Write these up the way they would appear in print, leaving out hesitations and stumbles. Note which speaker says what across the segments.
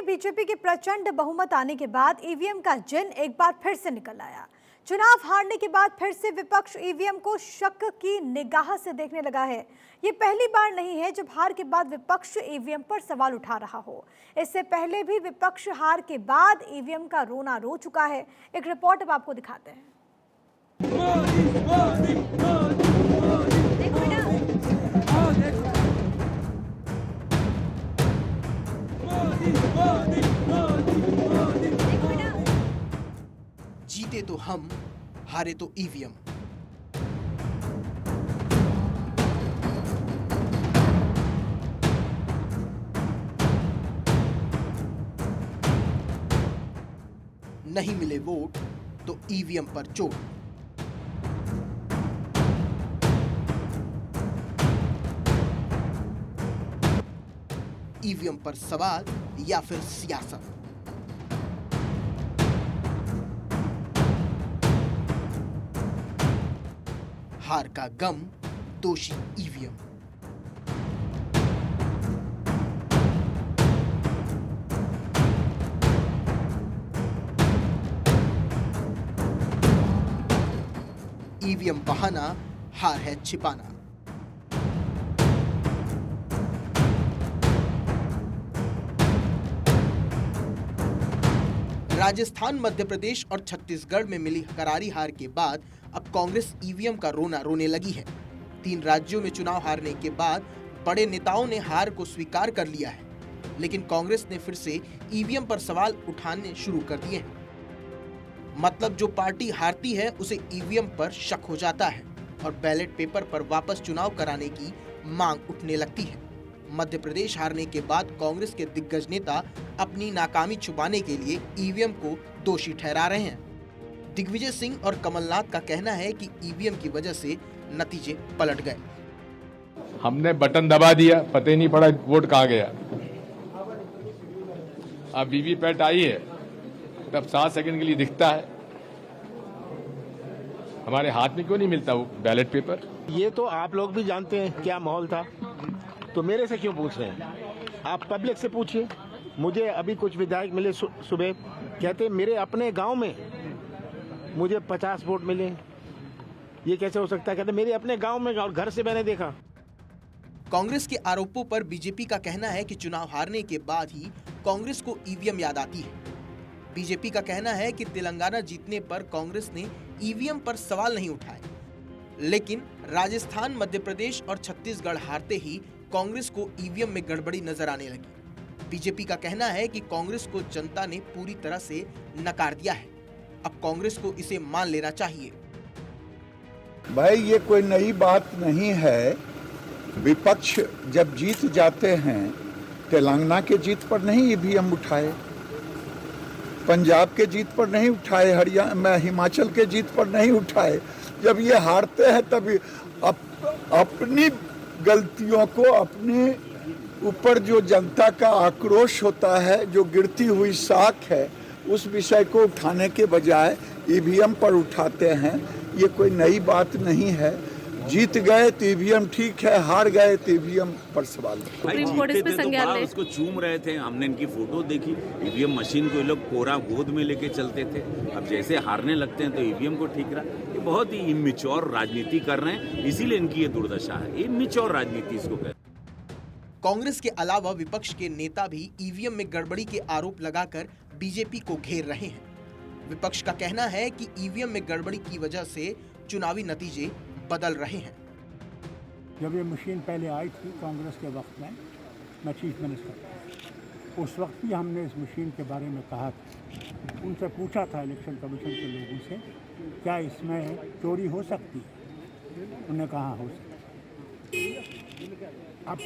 Speaker 1: में बीजेपी के प्रचंड बहुमत आने के बाद ईवीएम का जिन एक बार फिर से निकल आया। चुनाव हारने के बाद फिर से विपक्ष ईवीएम को शक की निगाह से देखने लगा है। ये पहली बार नहीं है जब हार के बाद विपक्ष ईवीएम पर सवाल उठा रहा हो। इससे पहले भी विपक्ष हार के बाद ईवीएम का रोना रो चुका है। एक रिपोर्ट अब आपको दिखाते हैं।
Speaker 2: जीते तो हम, हारे तो ईवीएम। नहीं मिले वोट तो ईवीएम पर चोट। ईवीएम पर सवाल या फिर सियासत। हार का गम, दोषी ईवीएम। ईवीएम बहाना, हार है छिपाना। राजस्थान, मध्य प्रदेश और छत्तीसगढ़ में मिली करारी हार के बाद अब कांग्रेस ईवीएम का रोना रोने लगी है। 3 राज्यों में चुनाव हारने के बाद बड़े नेताओं ने हार को स्वीकार कर लिया है, लेकिन कांग्रेस ने फिर से ईवीएम पर सवाल उठाने शुरू कर दिए हैं। मतलब जो पार्टी हारती है उसे ईवीएम पर शक हो जाता है और बैलेट पेपर पर वापस चुनाव कराने की मांग उठने लगती है। मध्य प्रदेश हारने के बाद कांग्रेस के दिग्गज नेता अपनी नाकामी छुपाने के लिए ईवीएम को दोषी ठहरा रहे हैं। दिग्विजय सिंह और कमलनाथ का कहना है कि ईवीएम की वजह से नतीजे पलट गए।
Speaker 3: हमने बटन दबा दिया, पता ही नहीं पड़ा वोट कहाँ गया। अब वीवीपैट आई है तब 7 सेकंड के लिए दिखता है, हमारे हाथ में क्यों नहीं मिलता वो बैलेट पेपर।
Speaker 4: ये तो आप लोग भी जानते हैं क्या माहौल था, तो मेरे से क्यों पूछ रहे हैं? आप पब्लिक से पूछिए। मुझे अभी कुछ विधायक मिले सुबह, कहते मेरे अपने गांव में मुझे 50 वोट मिले। ये कैसे हो सकता है? कहते मेरे अपने गांव में और घर से मैंने देखा।
Speaker 2: कांग्रेस के आरोपों पर बीजेपी का कहना है कि चुनाव हारने के बाद ही कांग्रेस को ईवीएम याद आती है। बीजेपी का कहना है कि तेलंगाना जीतने पर कांग्रेस ने ईवीएम पर सवाल नहीं उठाए, लेकिन राजस्थान, मध्य प्रदेश और छत्तीसगढ़ हारते ही कांग्रेस को ईवीएम में गड़बड़ी नजर आने लगी। बीजेपी का कहना है कि कांग्रेस को जनता ने पूरी तरह से नकार दिया है। अब कांग्रेस को इसे मान लेना चाहिए।
Speaker 5: भाई ये कोई नई बात नहीं है। विपक्ष जब जीत जाते हैं, तेलंगाना के जीत पर नहीं ईवीएम उठाए, पंजाब के जीत पर नहीं उठाए, हरियाणा, हिमाचल के जीत पर नहीं उठाए। जब ये हारते हैं तभी अपनी गलतियों को, अपने ऊपर जो जनता का आक्रोश होता है, जो गिरती हुई साख है, उस विषय को उठाने के बजाय ईवीएम पर उठाते हैं। ये कोई नई बात नहीं है। जीत गए तो ईवीएम ठीक है, हार गए तो ईवीएम पर सवाल।
Speaker 6: जीतते थे तो बाहर उसको चूम रहे थे, हमने इनकी फोटो देखी। ईवीएम मशीन को ये लोग कोरा गोद में लेके चलते थे। अब जैसे हारने लगते हैं तो ईवीएम को ठीक रहा। ये बहुत ही इमेच्योर राजनीति कर रहे हैं, इसीलिए इनकी ये दुर्दशा है। इमेच्योर राजनीति इसको कहते हैं।
Speaker 2: कांग्रेस के अलावा विपक्ष के नेता भी ईवीएम में गड़बड़ी के आरोप लगाकर बीजेपी को घेर रहे हैं। विपक्ष का कहना है कि ईवीएम में गड़बड़ी की वजह से चुनावी नतीजे बदल रहे हैं।
Speaker 7: जब ये मशीन पहले आई थी कांग्रेस के वक्त में, मैं चीफ मिनिस्टर था, उस वक्त भी हमने इस मशीन के बारे में कहा था। उनसे पूछा था इलेक्शन कमीशन के लोगों से, क्या इसमें चोरी हो सकती है? उन्होंने कहा हो सकती है। अब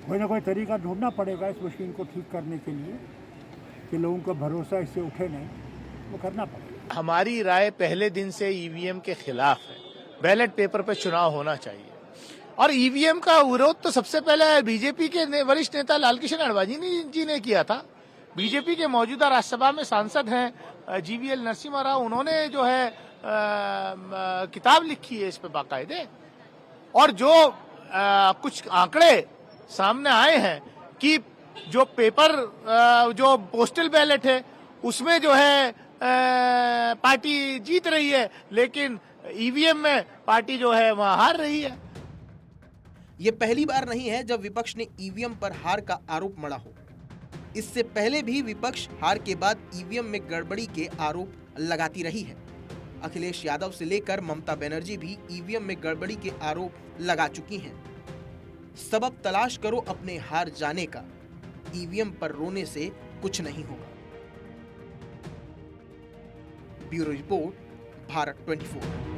Speaker 7: कोई ना कोई तरीका ढूंढना पड़ेगा इस मशीन को ठीक करने के लिए कि लोगों का भरोसा इससे उठे नहीं, वो करना पड़ेगा।
Speaker 8: हमारी राय पहले दिन से ईवीएम के खिलाफ है। बैलेट पेपर पर चुनाव होना चाहिए। और ईवीएम का विरोध तो सबसे पहले बीजेपी के वरिष्ठ नेता लालकृष्ण आडवाणी जी ने किया था। बीजेपी के मौजूदा राज्यसभा में सांसद हैं जीवीएल नरसिम्हा राव, उन्होंने जो है किताब लिखी है इस पे बाकायदे। और जो कुछ आंकड़े सामने आए हैं कि जो पेपर जो पोस्टल बैलेट है उसमें जो है पार्टी जीत रही है, लेकिन ईवीएम में पार्टी जो है वहां हार रही है।
Speaker 2: ये पहली बार नहीं है जब विपक्ष ने ईवीएम पर हार का आरोप मढ़ा हो। इससे पहले भी विपक्ष हार के बाद ईवीएम में गड़बड़ी के आरोप लगाती रही है। अखिलेश यादव से लेकर ममता बनर्जी भी ईवीएम में गड़बड़ी के आरोप लगा चुकी हैं। सबब तलाश करो अपने हार जाने का, ईवीएम पर रोने से कुछ नहीं होगा। Bureau report, Bharat 24।